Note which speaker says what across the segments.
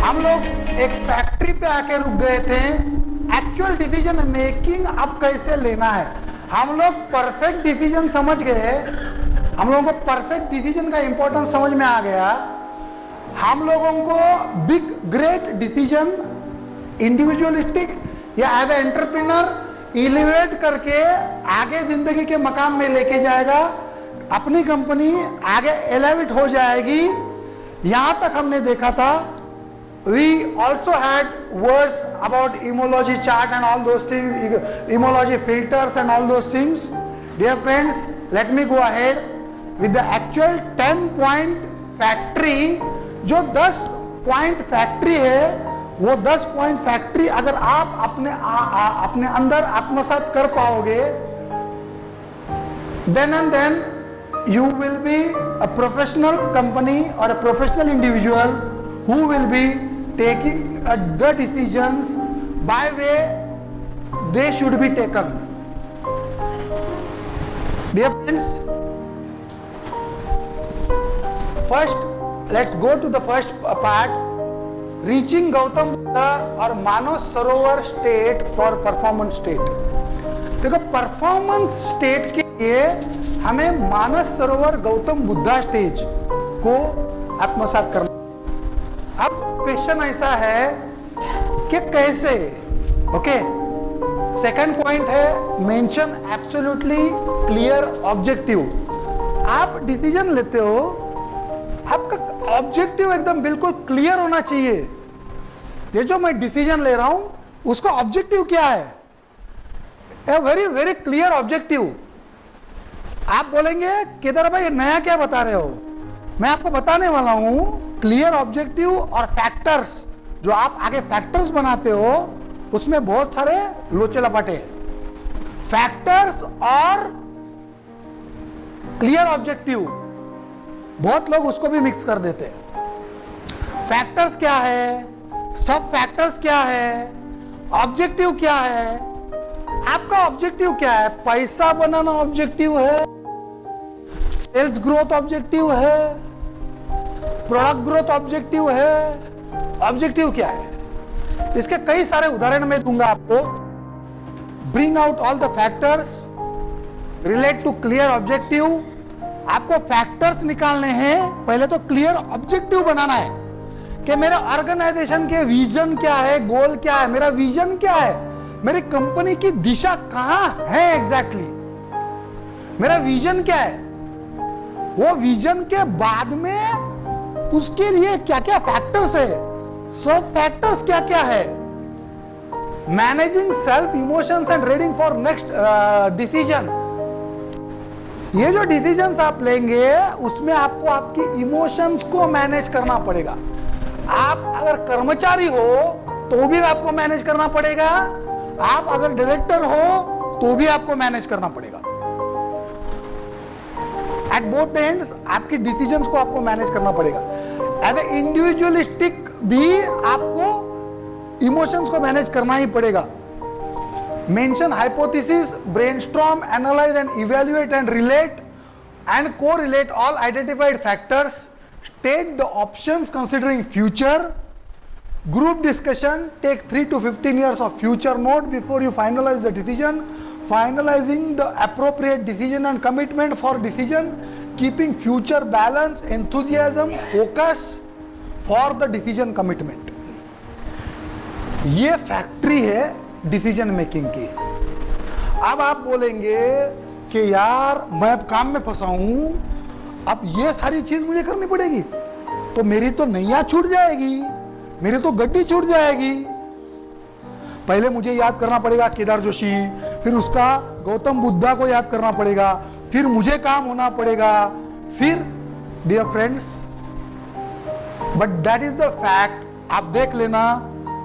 Speaker 1: हम लोग एक फैक्ट्री पे आके रुक गए थे। एक्चुअल डिसीजन मेकिंग अब कैसे लेना है, हम लोग परफेक्ट डिसीजन समझ गए। हम लोगों को परफेक्ट डिसीजन का इंपॉर्टेंस समझ में आ गया। हम लोगों को बिग ग्रेट डिसीजन इंडिविजुअलिस्टिक या एज ए एंटरप्रेन्योर एलिवेट करके आगे जिंदगी के मकाम में लेके जाएगा। अपनी कंपनी आगे एलिवेट हो जाएगी। यहां तक हमने देखा था। We also had words about emology chart and all those things, emology filters and all those things. Dear friends, let me go ahead with the actual 10-point factory. जो 10 पॉइंट फैक्ट्री है, वो 10 पॉइंट फैक्ट्री अगर आप अपने अंदर आत्मसात कर पाओगे, then and then you will be a professional company or a professional individual who will be taking the decisions by way they should be taken. Dear friends, first let's go to the first part, reaching Gautam Buddha or Manas Sarovar state for performance state. देखो performance state के लिए हमें मानस सरोवर Gautam Buddha stage को आत्मसात करना। अब question ऐसा है कि कैसे। ओके, सेकंड पॉइंट है मेंशन एब्सोल्युटली क्लियर ऑब्जेक्टिव। आप डिसीजन लेते हो, आपका ऑब्जेक्टिव एकदम बिल्कुल क्लियर होना चाहिए। ये जो मैं डिसीजन ले रहा हूं उसका ऑब्जेक्टिव क्या है, a very very clear objective. आप बोलेंगे केदार भाई नया क्या बता रहे हो, मैं आपको बताने वाला हूं क्लियर ऑब्जेक्टिव और फैक्टर्स। जो आप आगे फैक्टर्स बनाते हो उसमें बहुत सारे लोचे लपाटे, फैक्टर्स और क्लियर ऑब्जेक्टिव, बहुत लोग उसको भी मिक्स कर देते हैं। फैक्टर्स क्या है, सब फैक्टर्स क्या है, ऑब्जेक्टिव क्या है। आपका ऑब्जेक्टिव क्या है, पैसा बनाना ऑब्जेक्टिव है, सेल्स ग्रोथ ऑब्जेक्टिव है, प्रोडक्ट ग्रोथ ऑब्जेक्टिव है, ऑब्जेक्टिव क्या है। इसके कई सारे उदाहरण मैं दूंगा आपको। Bring out all the factors relate to clear objective. आपको फैक्टर्स निकालने हैं, पहले तो क्लियर ऑब्जेक्टिव बनाना है कि मेरे ऑर्गेनाइजेशन के विजन क्या है, गोल क्या है, मेरा विजन क्या है, मेरी कंपनी की दिशा कहां है एग्जैक्टली, मेरा विजन क्या है। वो विजन के बाद में उसके लिए क्या क्या फैक्टर्स है, सब फैक्टर्स क्या क्या है। Managing self emotions and reading for next decision. ये जो डिसीजंस आप लेंगे उसमें आपको आपकी इमोशंस को मैनेज करना पड़ेगा। आप अगर कर्मचारी हो तो भी आपको मैनेज करना पड़ेगा, आप अगर डायरेक्टर हो तो भी आपको मैनेज करना पड़ेगा। एट बोथ एंड्स आपकी डिसीजंस को आपको मैनेज करना पड़ेगा। एज ए इंडिविजुअलिस्टिक भी आपको इमोशंस को मैनेज करना ही पड़ेगा। Mention hypothesis, brainstorm, analyse and evaluate and relate and correlate all identified factors, state the options considering future, group discussion, take 3 to 15 years of future note before you finalize the decision, finalizing the appropriate decision and commitment for decision, keeping future balance, enthusiasm, focus for the decision commitment. ये factory है decision making की। अब आप बोलेंगे कि यार मैं अब काम में फंसा हूं, अब ये सारी चीज मुझे करनी पड़ेगी तो मेरी तो नैया छूट जाएगी, मेरी तो गड्डी छूट जाएगी। पहले मुझे याद करना पड़ेगा केदार जोशी, फिर उसका गौतम बुद्धा को याद करना पड़ेगा, फिर मुझे काम होना पड़ेगा, फिर dear friends, but that is the fact. आप देख लेना,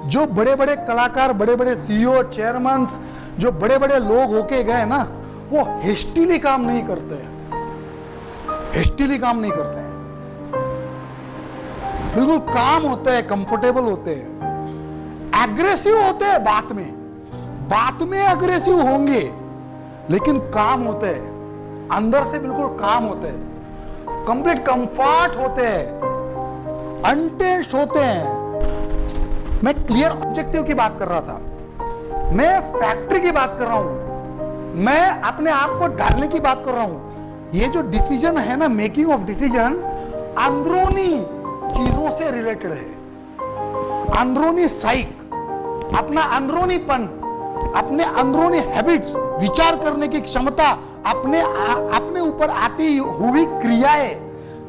Speaker 1: जो बड़े बड़े कलाकार, बड़े बड़े सीईओ, चेयरमैन, जो बड़े बड़े लोग होके गए ना, वो हेस्टिली काम नहीं करते हैं, हेस्टिली काम नहीं करते हैं, बिल्कुल काम होते हैं, कंफर्टेबल होते हैं, एग्रेसिव होते हैं बात में एग्रेसिव होंगे लेकिन काम होते हैं, अंदर से बिल्कुल काम होते हैं, कंप्लीट कंफर्ट होते हैं, अनटेंस्ड होते हैं। मैं क्लियर ऑब्जेक्टिव की बात कर रहा था, मैं फैक्ट्री की बात कर रहा हूं, मैं अपने आप को ढालने की बात कर रहा हूं। ये जो डिसीजन है ना, मेकिंग ऑफ डिसीजन अंदरूनी चीजों से रिलेटेड है। अंदरूनी साइक, अपना अंदरूनीपन, अपने अंदरूनी हैबिट्स, विचार करने की क्षमता, अपने ऊपर आती हुई क्रियाएं,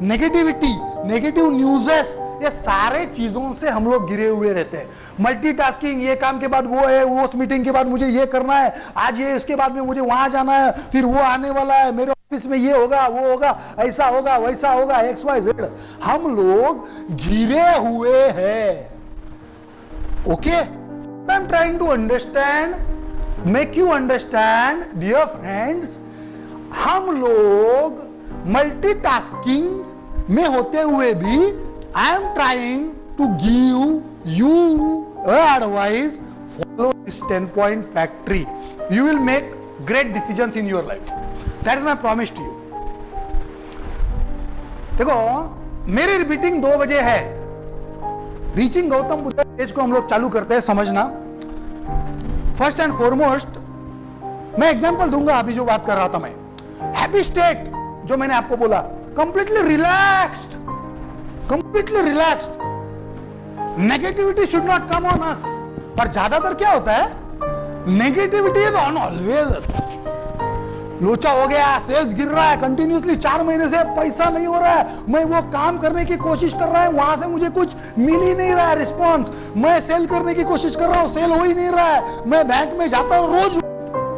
Speaker 1: नेगेटिविटी, नेगेटिव न्यूज़ेस, ये सारे चीजों से हम लोग घिरे हुए रहते हैं। मल्टीटास्किंग, ये काम के बाद वो है, वो उस मीटिंग के बाद मुझे ये करना है, आज ये, इसके बाद में मुझे वहां जाना है, फिर वो आने वाला है, मेरे ऑफिस में ये होगा, वो होगा, ऐसा होगा, वैसा होगा, XYZ। हम लोग घिरे हुए हैं। Okay, I am trying to understand, make you understand dear friends. हम लोग मल्टीटास्किंग में होते हुए भी I am trying to give you advice, follow this 10-point factory. You will make great decisions in your life. That is my promise to you. देखो, मेरी repeating 2 बजे है। रीचिंग गौतम बुद्ध स्टेज को हम लोग चालू करते हैं। समझना, फर्स्ट एंड फॉरमोस्ट मैं एग्जांपल दूंगा। अभी जो बात कर रहा था मैं, हैप्पी स्टेट, जो मैंने आपको बोला, completely relaxed, completely relaxed. Negativity should not come on us. और ज्यादातर क्या होता है, नेगेटिविटी इज ऑन ऑलवेज। लोचा हो गया, सेल्स गिर रहा है कंटिन्यूसली, 4 महीने से पैसा नहीं हो रहा है, मैं वो काम करने की कोशिश कर रहा हूं, वहां से मुझे कुछ मिल ही नहीं रहा है रिस्पॉन्स, मैं सेल करने की कोशिश कर रहा हूं, सेल हो ही नहीं रहा है, मैं बैंक में जाता हूं रोज,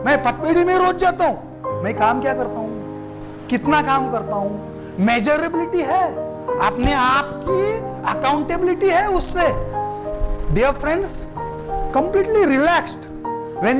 Speaker 1: मैं पटपेड़ी में रोज जाता हूं, मैं काम क्या करता हूं, कितना काम करता हूं, मेजरेबिलिटी है, अपने आप की अकाउंटेबिलिटी है उससे। Dear friends, completely relaxed. When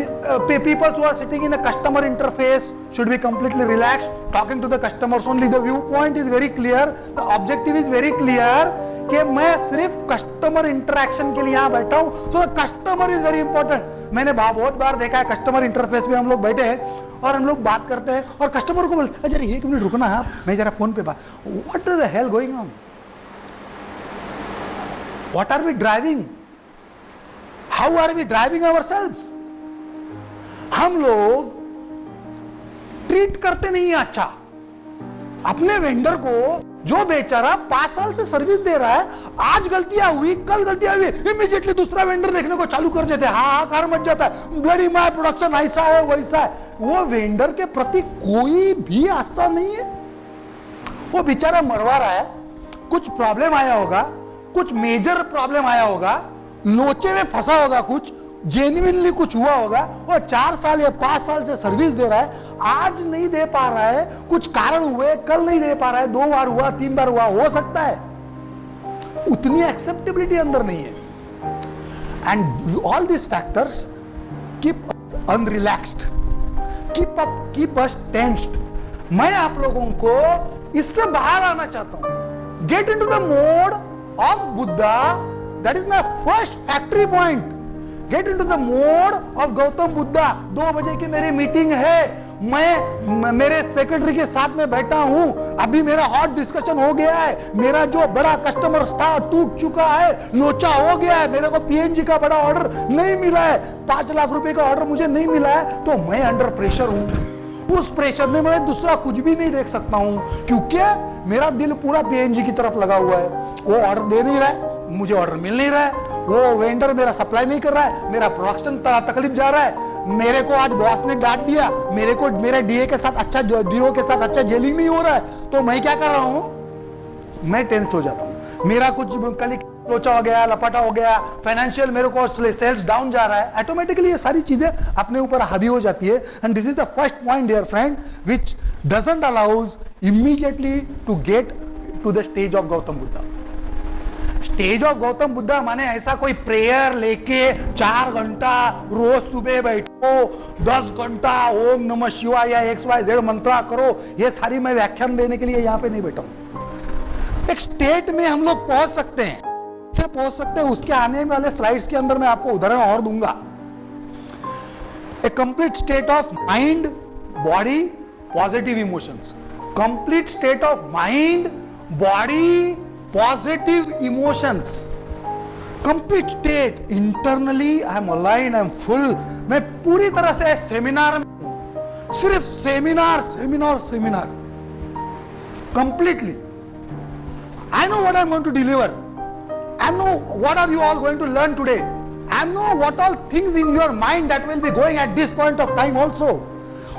Speaker 1: people who are sitting in a customer interface should be completely relaxed, talking to the customers only. The viewpoint is very clear, the objective is very clear कि मैं सिर्फ customer interaction के लिए यहाँ बैठा हूँ। तो customer is very important. मैंने बहुत बार देखा है, कस्टमर इंटरफेस में हम लोग बैठे हैं और हम लोग बात करते हैं और कस्टमर को बोलते, जरा 1 मिनट रुकना है आप, मैं जरा फोन पे बात। What is the hell going on? What are we driving? How are we driving ourselves? हम लोग ट्रीट करते नहीं है अच्छा अपने वेंडर को, जो बेचारा 5 साल से सर्विस दे रहा है। आज गलतियां हुई, कल गलतियां हुई, इमीडिएटली दूसरा वेंडर देखने को चालू कर देते हैं, हाहाकार मच जाता है, ब्लडी माय प्रोडक्शन ऐसा है वैसा है। वो वेंडर के प्रति कोई भी आस्था नहीं है। वो बेचारा मरवा रहा है, कुछ प्रॉब्लम आया होगा, कुछ मेजर प्रॉब्लम आया होगा, लोचे में फंसा होगा, कुछ जेन्युइनली कुछ हुआ होगा, वो 4 साल या 5 साल से सर्विस दे रहा है, आज नहीं दे पा रहा है, कुछ कारण हुए, कल नहीं दे पा रहा है, 2 बार हुआ, 3 बार हुआ, हो सकता है। उतनी एक्सेप्टेबिलिटी अंदर नहीं है। And all this factors keep us unrelaxed, keep us tensed. मैं आप लोगों को इससे बाहर आना चाहता हूं। Get into the mode of Buddha, that is my first factory point. Get into the mode of Gautam Buddha. 2 बजे की मेरी मीटिंग है, मैं मेरे सेक्रेटरी के साथ में बैठा हूं, अभी मेरा हॉट डिस्कशन हो गया है, मेरा जो बड़ा कस्टमर था टूट चुका है, लोचा हो गया है, मेरे को PNG का बड़ा ऑर्डर नहीं मिला है, 5 लाख रुपए का ऑर्डर मुझे नहीं मिला है, तो मैं अंडर प्रेशर हूं। उस प्रेशर में मैं दूसरा कुछ भी नहीं देख सकता हूं, क्योंकि मेरा दिल पूरा PNG की तरफ लगा हुआ है। वो ऑर्डर दे नहीं रहा है, मुझे ऑर्डर मिल नहीं रहा है, वो वेंडर मेरा सप्लाई नहीं कर रहा है, मेरा प्रोडक्शन तकलीफ जा रहा है, मेरे को आज बॉस ने डांट दिया, मेरे को मेरे DA के साथ अच्छा, DO के साथ अच्छा जेलिंग नहीं हो रहा है, तो मैं क्या कर रहा हूं, मैं टेंस हो जाता हूं। मेरा कुछ कल लोचा हो गया, लपाटा हो गया, फाइनेंशियल मेरे को सेल्स डाउन जा रहा है, ऑटोमेटिकली ये सारी चीजें अपने ऊपर हावी हो जाती है। And this is the first point dear friend which doesn't allows immediately to get to the stage of Gautam Buddha. Stage of Gautam Buddha माने ऐसा कोई प्रेयर लेके 4 घंटा रोज सुबह बैठो, 10 घंटा ओम नमः शिवाय या XYZ मंत्रा करो, ये सारी मैं व्याख्यान देने के लिए यहाँ पे नहीं बैठा हूं। एक स्टेट में हम लोग पहुंच सकते हैं, से पहुंच सकते हैं, उसके आने वाले स्लाइड्स के अंदर मैं आपको उदाहरण और दूंगा। A complete state of mind, body, positive emotions. Complete state of mind, body, positive emotions. Complete state, internally I am aligned, I am full. मैं पूरी तरह से सेमिनार में हूं, सिर्फ seminar seminar seminar, completely. I know what I'm going to deliver. I know what are you all going to learn today. I know what all things in your mind that will be going at this point of time also.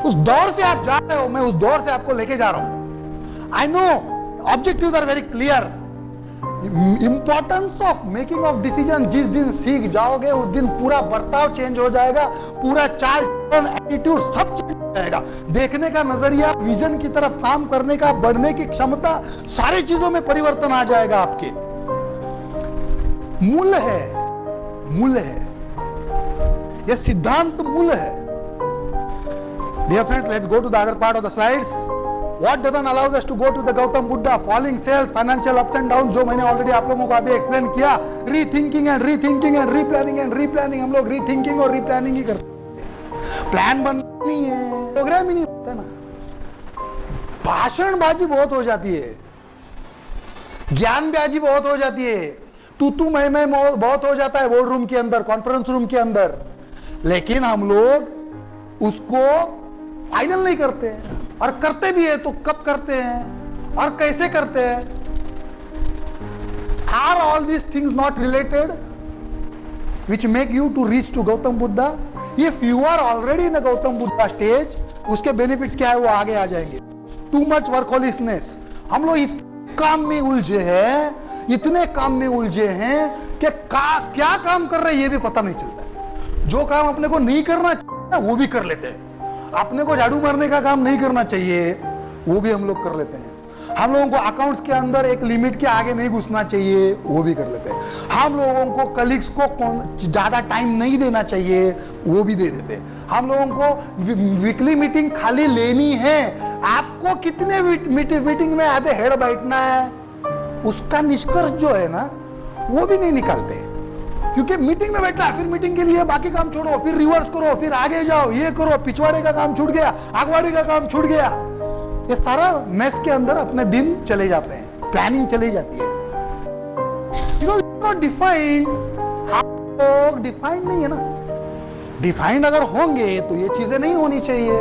Speaker 1: उस दौर से आप जा रहे हो, मैं उस दौर से आपको लेके जा रहा हूं। I know objectives are very clear. Importance of making of decision, जिस दिन सीख जाओगे उस दिन पूरा बर्ताव चेंज हो जाएगा, पूरा चाल एटीट्यूड सब चेंज हो जाएगा। देखने का नजरिया, विजन की तरफ काम करने का, बढ़ने की क्षमता, सारी चीजों में परिवर्तन आ जाएगा आपके। मूल है, मूल है, यह सिद्धांत मूल है। Dear friends, let's go to the other part of the slides. What doesn't allow us to go to the Gautam Buddha? Falling sales, financial ups and downs, जो मैंने ऑलरेडी आप लोगों को अभी एक्सप्लेन किया। Rethinking and rethinking and replanning and replanning, हम लोग rethinking और रीप्लानिंग ही करते हैं। प्लान बनना नहीं है, प्रोग्राम ही नहीं होता ना। भाषणबाजी बहुत हो जाती है, ज्ञानबाजी बहुत हो जाती है, तू मैं बहुत हो जाता है बोर्ड रूम के अंदर, कॉन्फ्रेंस रूम के अंदर, लेकिन हम लोग उसको फाइनल नहीं करते हैं। और करते भी है तो कब करते हैं और कैसे करते हैं? Are all these things not related which make you to reach to Gautam Buddha? If you are already in a Gautam Buddha stage, उसके बेनिफिट्स क्या है वो आगे आ जाएंगे। Too much workholisness, हम लोग इतने काम में उलझे हैं, इतने काम में उलझे हैं कि क्या काम कर रहे हैं ये भी पता नहीं चलता। जो काम अपने को नहीं करना चाहिए वो भी कर लेते हैं। अपने को झाड़ू मारने का काम नहीं करना चाहिए वो भी हम लोग कर लेते हैं। हम लोगों को अकाउंट्स के अंदर एक लिमिट के आगे नहीं घुसना चाहिए वो भी कर लेते हैं। हम लोगों को कलीग्स को ज्यादा टाइम नहीं देना चाहिए वो भी दे देते हैं। हम लोगों को वीकली मीटिंग खाली लेनी है, आपको कितने मीटिंग में आधे हेड बैठना है उसका निष्कर्ष जो है ना वो भी नहीं निकालते, क्योंकि मीटिंग में बैठना, फिर मीटिंग के लिए बाकी काम छोड़ो, फिर रिवर्स करो, फिर आगे जाओ, ये करो, पिछवाड़े का काम छूट गया, आगवाड़ी का काम छूट गया, ये सारा मैस के अंदर अपने दिन चले जाते हैं, प्लानिंग चली जाती है। डिफाइंड, आप डिफाइंड नहीं है ना। डिफाइंड अगर होंगे तो ये चीजें नहीं होनी चाहिए।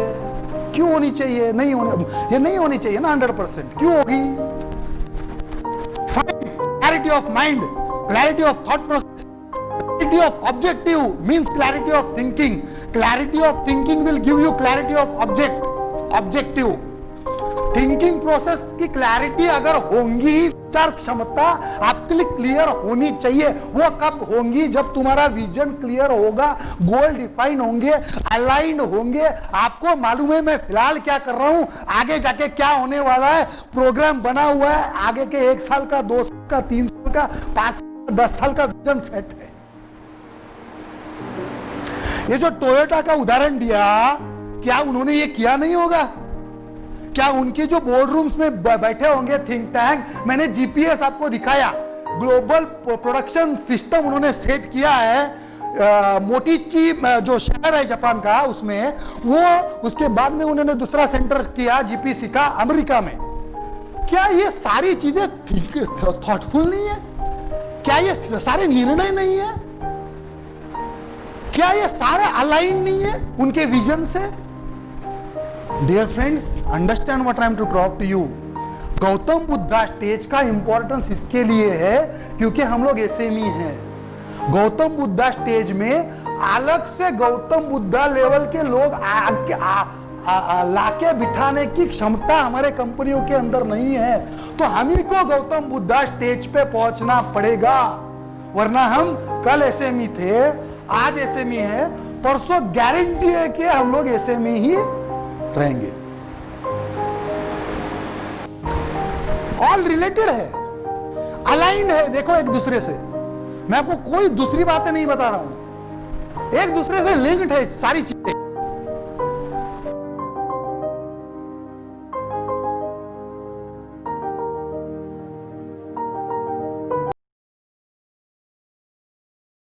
Speaker 1: क्यों होनी चाहिए? नहीं होने, ये नहीं होनी चाहिए ना 100%। क्यों होगी? Clarity of mind, clarity of thought process, clarity of objective means clarity of thinking. Clarity of thinking will give you clarity of objective. Thinking process की क्लैरिटी अगर होंगी, विचार क्षमता आपके लिए क्लियर होनी चाहिए। वो कब होंगी? जब तुम्हारा विजन क्लियर होगा, गोल डिफाइन होंगे, अलाइंड होंगे, आपको मालूम है मैं फिलहाल क्या कर रहा हूं, आगे जाके क्या होने वाला है, प्रोग्राम बना हुआ है, आगे के 1 साल का, 2 साल का, 3 साल का, 5 साल, 10 साल का विजन सेट है। ये जो टोयोटा का उदाहरण दिया, क्या उन्होंने ये किया नहीं होगा? क्या उनके जो बोर्ड रूम्स में बैठे होंगे थिंक टैंक, मैंने जीपीएस आपको दिखाया, ग्लोबल प्रोडक्शन सिस्टम उन्होंने सेट किया है। मोटीची जो शहर है जापान का, उसमें वो, उसके बाद में उन्होंने दूसरा सेंटर किया जीपीसी का अमेरिका में। क्या ये सारी चीजें थॉटफुल नहीं है? क्या ये सारे निर्णय नहीं है? क्या ये सारे अलाइन नहीं है उनके विजन से? Dear friends, understand what I am to talk to you. Gautam Buddha stage का इंपॉर्टेंस इसके लिए है क्योंकि हम लोग एसएमई हैं। गौतम बुद्धा स्टेज में अलग से गौतम बुद्धा लेवल के लोग लाके बिठाने की क्षमता हमारे कंपनियों के अंदर नहीं है, तो हम ही को गौतम बुद्धा स्टेज पे पहुंचना पड़ेगा, वरना हम कल एसएमई थे, आज एसएमई है, परसों गारंटी है कि हम लोग एसएमई ही रहेंगे। ऑल रिलेटेड है, अलाइंड है, देखो एक दूसरे से। मैं आपको कोई दूसरी बातें नहीं बता रहा हूं, एक दूसरे से लिंक्ड है सारी चीजें।